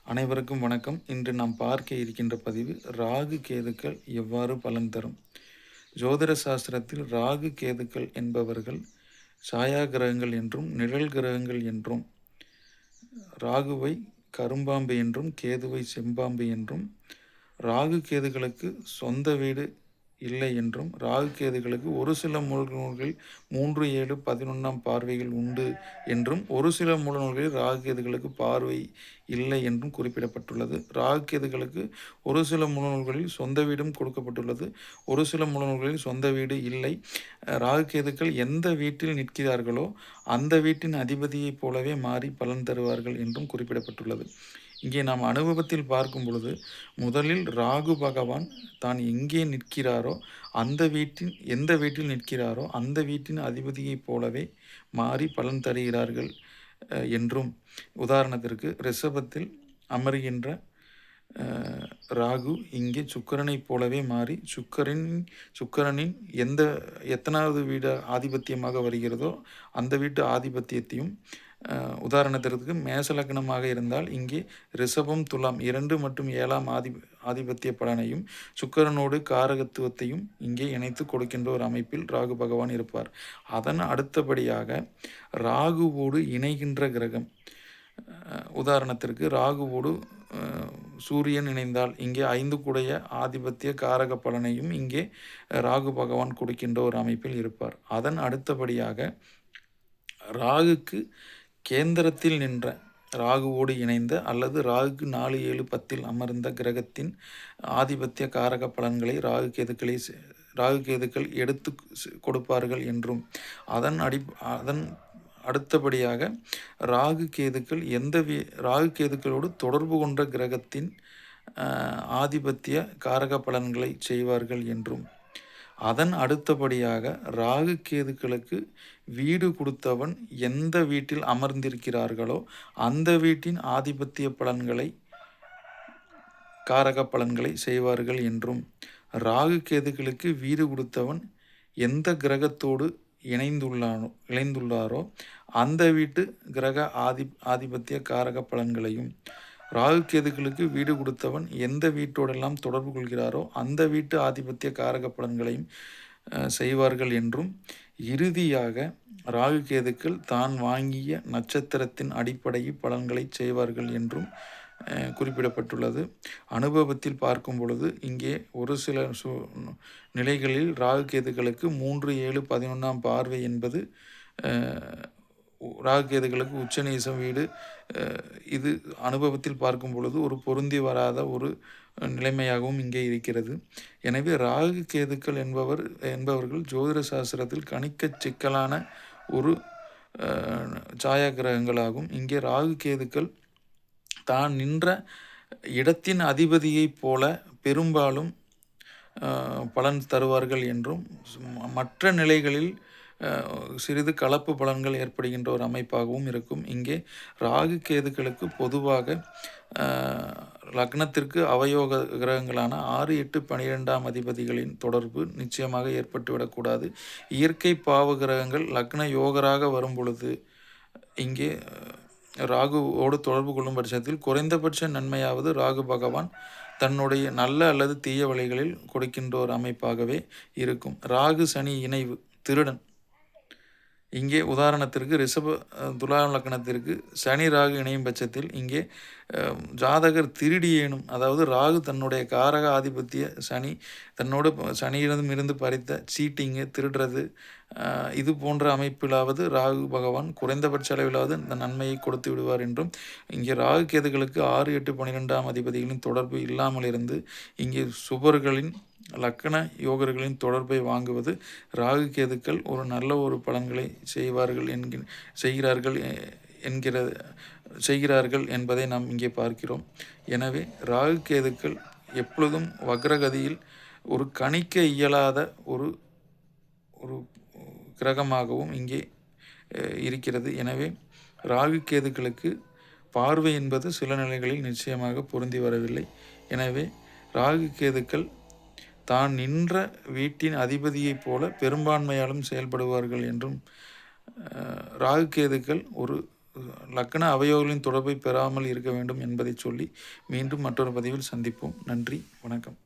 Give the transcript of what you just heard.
அனைவருக்கும் வணக்கம். இன்று நாம் பார்க்க இருக்கின்ற பதிவு ராகு கேதுக்கள் எவ்வாறு பலன் தரும். ஜோதிட சாஸ்திரத்தில் ராகு கேதுக்கள் என்பவர்கள் சாயா கிரகங்கள் என்றும் நிழல் கிரகங்கள் என்றும், ராகுவை கரும்பாம்பு என்றும் கேதுவை செம்பாம்பு என்றும், ராகு கேதுகளுக்கு சொந்த வீடு இல்லை என்றும், ராகு கேதுகளுக்கு ஒரு சில மூலநூல்களில் 3, 7, 11ஆம் பார்வைகள் உண்டு என்றும், ஒரு சில மூலநூல்களில் ராகு கேதுகளுக்கு பார்வை இல்லை என்றும் குறிப்பிடப்பட்டுள்ளது. ராகு கேதுகளுக்கு ஒரு சில மூலநூல்களில் சொந்த வீடும் கொடுக்கப்பட்டுள்ளது, ஒரு சில மூலநூல்களில் சொந்த வீடு இல்லை. ராகு கேதுக்கள் எந்த வீட்டில் நிற்கிறார்களோ அந்த வீட்டின் அதிபதியைப் போலவே மாறி பலன் தருவார்கள் என்றும் குறிப்பிடப்பட்டுள்ளது. இங்கே நாம் அனுபவத்தில் பார்க்கும் பொழுது முதலில் ராகு பகவான் தான் எங்கே நிற்கிறாரோ எந்த வீட்டில் நிற்கிறாரோ அந்த வீட்டின் அதிபதியைப் போலவே மாறி பலன் தருகிறார்கள் என்றும், உதாரணத்திற்கு ரிஷபத்தில் அமர்கின்ற ராகு இங்கே சுக்கிரனைப் போலவே மாறி சுக்கிரனின் எத்தனாவது வீடு ஆதிபத்தியமாக வருகிறதோ அந்த வீட்டு ஆதிபத்தியத்தையும், உதாரணத்திற்கு மேச லக்னமாக இருந்தால் இங்கே ரிஷபம் துலாம் 2 மற்றும் 7ஆம் ஆதிபத்திய பலனையும் சுக்கிரனோடு காரகத்துவத்தையும் இங்கே இணைத்து கொடுக்கின்ற ஒரு அமைப்பில் ராகு பகவான் இருப்பார். அதன் அடுத்தபடியாக ராகுவோடு இணைகின்ற கிரகம், உதாரணத்திற்கு ராகுவோடு சூரியன் இணைந்தால் இங்கே 5 கூடைய ஆதிபத்திய காரக பலனையும் இங்கே ராகு பகவான் கொடுக்கின்ற ஒரு அமைப்பில் இருப்பார். அதன் அடுத்தபடியாக ராகுக்கு கேந்திரத்தில் நின்ற ராகுவோடு இணைந்த அல்லது ராகுக்கு 4, 7, 10 அமர்ந்த கிரகத்தின் ஆதிபத்திய காரக பலன்களை ராகு கேதுக்கள் எடுத்து கொடுப்பார்கள் என்றும், அதன் அடுத்தபடியாக ராகு கேதுக்களோடு தொடர்பு கொண்ட கிரகத்தின் ஆதிபத்திய காரக பலன்களை செய்வார்கள் என்றும், அதன் அடுத்தபடியாக ராகு கேதுக்களுக்கு வீடு கொடுத்தவன் எந்த வீட்டில் அமர்ந்திருக்கிறார்களோ அந்த வீட்டின் ஆதிபத்திய காரக பலன்களை செய்வார்கள் என்றும், ராகு கேதுக்களுக்கு வீடு கொடுத்தவன் எந்த கிரகத்தோடு இணைந்துள்ளாரோ அந்த வீட்டு கிரக ஆதிபத்திய காரக பலன்களையும், ராகு கேதுக்களுக்கு வீடு கொடுத்தவன் எந்த வீட்டோடெல்லாம் தொடர்பு கொள்கிறாரோ அந்த வீட்டு ஆதிபத்திய காரக பலன்களையும் செய்வார்கள் என்றும், இறுதியாக ராகு கேதுக்கள் தான் வாங்கிய நட்சத்திரத்தின் அடிப்படையில் பலன்களை செய்வார்கள் என்றும் குறிப்பிடப்பட்டுள்ளது. அனுபவத்தில் பார்க்கும் பொழுது இங்கே ஒரு சில நிலைகளில் ராகு கேதுக்களுக்கு 3, 7, 11ஆம் பார்வை என்பது ராகு கேதுக்களுக்கு உச்சநீசம் வீடு. இது அனுபவத்தில் பார்க்கும் பொழுது ஒரு பொருந்தி வராத ஒரு நிலைமையாகவும் இங்கே இருக்கிறது. எனவே ராகு கேதுக்கள் என்பவர்கள் ஜோதிட சாஸ்திரத்தில் கணிக்க சிக்கலான ஒரு சாயா கிரகங்களாகும். இங்கே ராகு கேதுக்கள் தான் நின்ற இடத்தின் அதிபதியைப் போல பெரும்பாலும் பலன் தருவார்கள் என்றும், மற்ற நிலைகளில் சிறிது கலப்பு பலன்கள் ஏற்படுகின்ற ஒரு அமைப்பாகவும் இருக்கும். இங்கே ராகு கேதுக்களுக்கு பொதுவாக லக்னத்திற்கு அவயோக கிரகங்களான 6, 8, 12ஆம் அதிபதிகளின் தொடர்பு நிச்சயமாக ஏற்பட்டுவிடக்கூடாது. இயற்கை பாவ கிரகங்கள் லக்ன யோகராக வரும் பொழுது இங்கே ராகுவோடு தொடர்பு கொள்ளும் பட்சத்தில் குறைந்தபட்ச நன்மையாவது ராகு பகவான் தன்னுடைய நல்ல அல்லது தீய வழிகளில் கொடுக்கின்ற ஒரு அமைப்பாகவே இருக்கும். ராகு சனி இணைவு திருடன், இங்கே உதாரணத்திற்கு துலாம் லக்னத்திற்கு சனி ராகு இணையும் பட்சத்தில் இங்கே ஜாதகர் திருடியேனும், அதாவது ராகு தன்னுடைய காரக ஆதிபத்திய சனியிடம் இருந்து பறித்த சீட்டிங்கு, திருடுறது, இது போன்ற அமைப்பிலாவது ராகு பகவான் குறைந்தபட்ச அளவிலாவது இந்த நன்மையை கொடுத்து விடுவார் என்றும், இங்கே ராகு கேதுகளுக்கு 6, 8, 12ஆம் அதிபதிகளின் தொடர்பு இல்லாமல் இருந்து இங்கே சுபர்களின் லக்கண யோகர்களின் தொடர்பை வாங்குவது ராகு கேதுக்கள் ஒரு நல்ல ஒரு பலன்களை செய்கிறார்கள் என்பதை நாம் இங்கே பார்க்கிறோம். எனவே ராகு கேதுக்கள் எப்பொழுதும் வக்ரகதியில் ஒரு கணிக்க இயலாத ஒரு கிரகமாகவும் இங்கே இருக்கிறது. எனவே ராகு கேதுக்களுக்கு பார்வை என்பது சில நிலைகளில் நிச்சயமாக பொருந்தி வரவில்லை. எனவே ராகு கேதுக்கள் தான் நின்ற வீட்டின் அதிபதியைப் போல பெரும்பான்மையாலும் செயல்படுவார்கள் என்றும், ராகு கேதுக்கள் ஒரு லக்ன அவயோகங்களின் தொடர்பை பெறாமல் இருக்க வேண்டும் என்பதை சொல்லி மீண்டும் மற்றொரு பதிவில் சந்திப்போம். நன்றி, வணக்கம்.